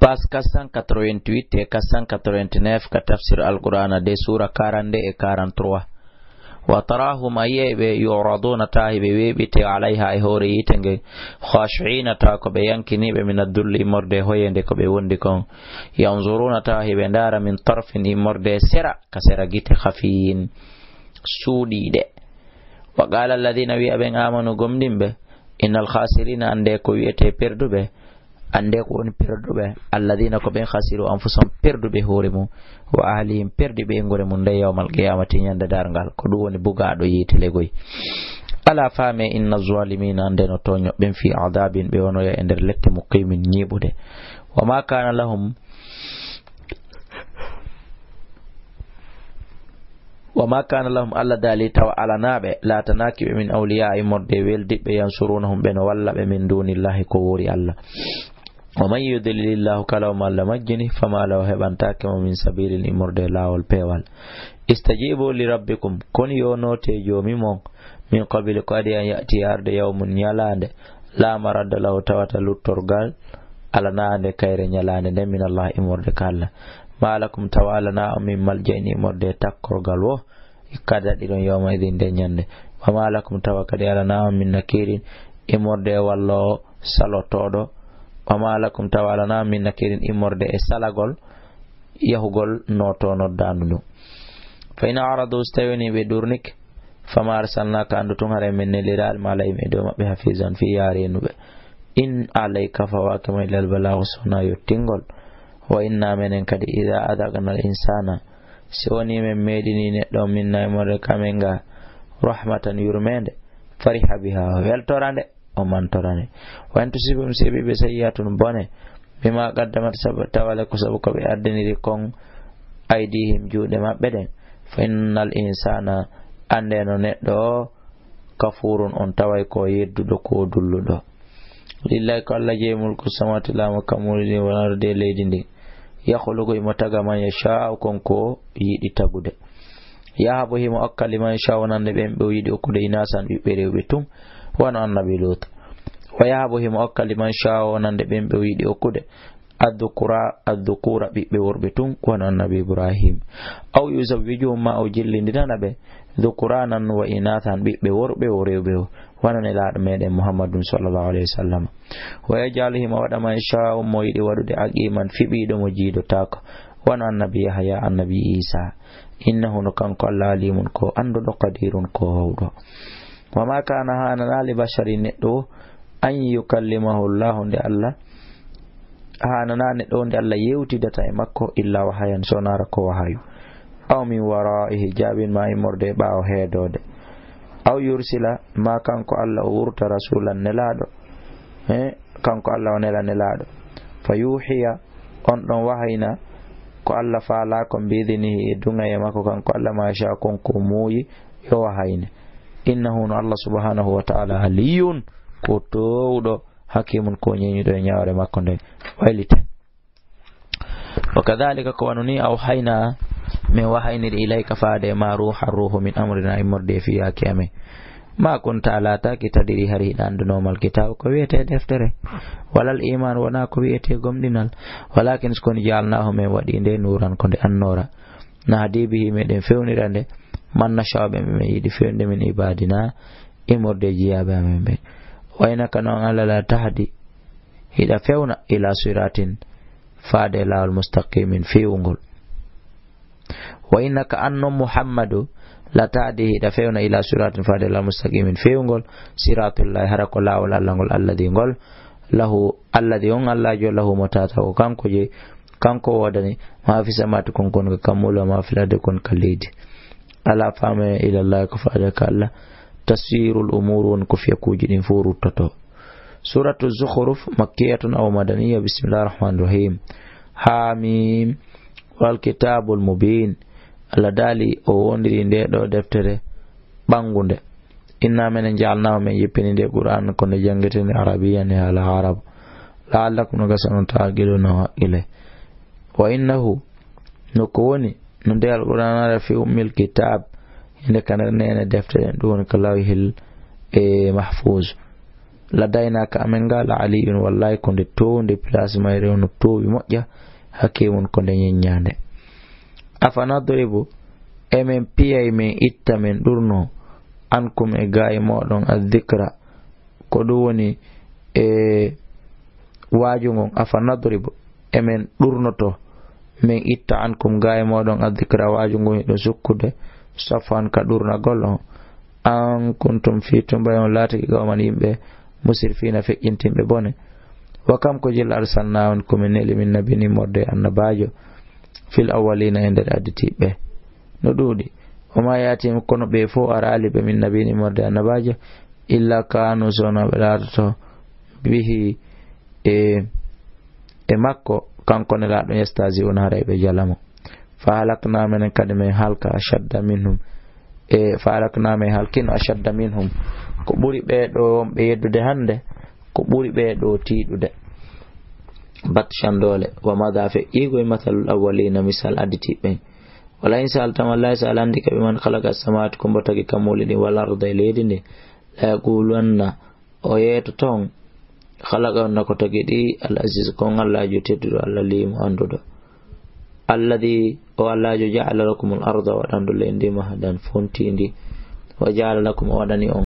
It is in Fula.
page 488 et 489 ka tafsir al-Qur'an de sura 42 et 43. وتراهم أيب يعرضون تاهب ويبت عليها إهوري يتنج خاشعين تاكو بيانكني من الدل مرد هويندك بوندكم ينظرون تاهب دار من طرف مرد سرع كسرع جيت خفين سودي ده. وقال الذين بيابن آمنوا قمدين به إن الخاسرين عندك ويتي بردو به ande ko woni perduɓe alladina ko ɓen khasiru anfusahum perduɓe hoore mum wa ahlihim perdi ɓe ngore mum nde yawmal qiyamati ñande dargal ko ɗum woni bugaɗo yitelegoy ala faame inna zalimina ande no toño ɓen fi adabin ɓe wonoya e nder lette muqimin ñiɓude wama kana lahum وما كان لهم ألا دالي تو على نابع لا تناكب من أولياء مرد ويلدب ينصرونهم بين ولا من دون الله كوري الله ومن يضلل الله كلو ما لمجني فما له هبان تاكم من سبيل المرد لا والبيوال استجيبوا لربكم كن يونوتي يوميمون من قبل قد يأتي أرض يوم يلاند لا مرد له توات لطرقال على ناند كير يلاند من الله مرد كالله ما لكم توالنا من ملجئني مرد تقرقال وه kada ɗiɗon yawma idin nde ñande wama lakum tawa kadi alana min nakirin immorde wallo salotoɗo wama lakum tawa alana min nakirin immorde e salagol yahugol noto noddandu ɗum fa in aradu stawini ɓe durnik fama arsalnaka andu tun hare min neliral malayim e dow maɓɓe hafizan fi yarenuɓe in alayka fawakima ilal balagu sona yettingol wa inna menen kadi ida adagna al insana si woni men meɗini neɗɗo minna e morde kamen ga rahmatan yurmede fariha biha weltorande o mantorande wan tusibum sebiɓe sayyatun bone bima qaddamat tawale ko sabu ko ɓe ardiniri kon aydihim juuɗe maɓɓe ɗen fa innal insana ande no neɗɗo o kafurun on taway ko yedduɗo ko dulluɗo lillahi ko allah jeyi mulku samawati lama kamulini wonarde leydi ndi yakhluqu imo taga man yasha konko yidi tagude yahabu himo akkali man yasha wonande ɓen ɓe yidi okkude inasan ɓiɓɓe rewɓe tum wono annabi lut wa yahabu himo akkali man yasha wonande ɓen ɓe yidi okkude addukura ɓiɓɓe worɓe tum wono annabi ibrahim aw yuzawwijuhum ma o jillindinana ɓe dhukuranan wa inathan ɓiɓɓe worɓe o rewɓe o wonane laaɗo meɗen muhammadun sallallahu alayhi wa sallam wa yajaluhim waɗa man yasha mo yiɗi waɗude aqiman fiɓiɗo mo jiidotako wono annabi yahya annabi isa innahu no kanko allah alimun ko anduɗo qadirun ko hawɗo wama kana hanana li basharin neɗɗo an yukallimahu llahu nde allah hanana neɗɗo nde allah yewtidata e makko illa wahayan sonara ko wahayu aw min wara'i hijabin ma imorde ɓawo heedode aw yursila ma kanko allah o wurta rasulan nelaɗo kanko allah o nela nelaɗo fa yuhiya on ɗon wahayna ko allah faala ko mbidinihi e dunga e makko kanko allah ma sha konko muuyi yo wahayne innahu no allah subhanahu wa ta'ala aliyun ko towɗo hakimun ko ñeñuɗo e ñawre makko nde wayliten wa kadhalika ko wanuni aw hayna min wahayniri ilayka faade ma ruhu min amrina immorde fiyaki amen ma kunta ala taki tadiri hari ɗandunomal kitabu ko wiyete deftere walal iman wona ko wiyete gomɗinal walakin skoni jalnahu min waɗi nde nuran ko nde annora nahdi bihi meɗen fewnira nde man nashaɓe min yiɗi fewnde min ibadina immorde jiyaɓe amen ɓe waynaka noon allah la tahdi hiɗa fewna ila siratin faade lawol mustaqimin fewngol wa innaka anno muhammadu la taadi hiɗa fewna ila siratin faade lawol mustaqimin fewngol siratullahi hara ko lawol allah ngol alladi ngol lahu alladi on allahjo lahu mo tata ko kanko je kanko wodani ma fi samati kon kon ka kammulo ma fi lade kon ka leydi ala fama ila allah ko faade ka allah tasirul umur won ko fiyakuji ɗin fo ruttoto suratu zukhruf makkiyatun aw madaniyya bismillahir rahmanir rahim hamim wal kitabul mubin Allah dali o wondiri nde ɗo deftere ɓangunde inna men jalnahu men yippini nde qur'an ko nde janggetene arabiyan e ala arab la'allakum no gasanon tagiɗo no haqqile wa innahu no ko woni no nde alqur'an ara fi ummil kitab inde kanar nene deftere ɗum woni ko lawhil e mahfuz ladaynaka amen ngala aliyun wallahi ko nde towde place mayre no towi moƴƴa hakke won ko nde ñeññande afanadribu emen piyay men itta men ɗurno ankum e gaye moɗon addicra ko ɗum woni waaju ngon afanadribu emen ɗurnoto min itta ankum gaye moɗon addicra waaju ngon ɗo sukkude safan ka ɗurnagol on an kuntum fi tumbayon laatiki gawman yimɓe musirfina feƴƴintimɓe bone wa kam ko jil arsalna on komin neli min nabini morde annabajo fil awwalina e nder additiɓɓe no ɗuuɗi wama yatim kono ɓe fo arali ɓe min nabini morde annabajo illa kanu sono ɓe laatoto bihi e makko kanko ne laaɗo yestaji on haray ɓe jalamo fa halakna menen kadi min halka ashadda minhum fa halakna min halkino ashadda minhum ko ɓuri ɓeɗo wonɓe yeddude hande ko ɓuri ɓeɗo tiiɗude batshandole wa madha fe igo mathalul awwalina misal additiɓɓe wala in sa'altam wallahi sa'al andika biman khalaqa as-samawati ko mbotagi kamoli ɗi wal arda e leydi ndi la yaqulanna o yeeto ton khalaqanna ko tagi ɗi al aziz kon allajo tedduɗo allah limo anduɗo alladhi o allajo ja'ala lakum al arda waɗandu leydi mahadan fontindi wa ja'ala lakum o waɗani on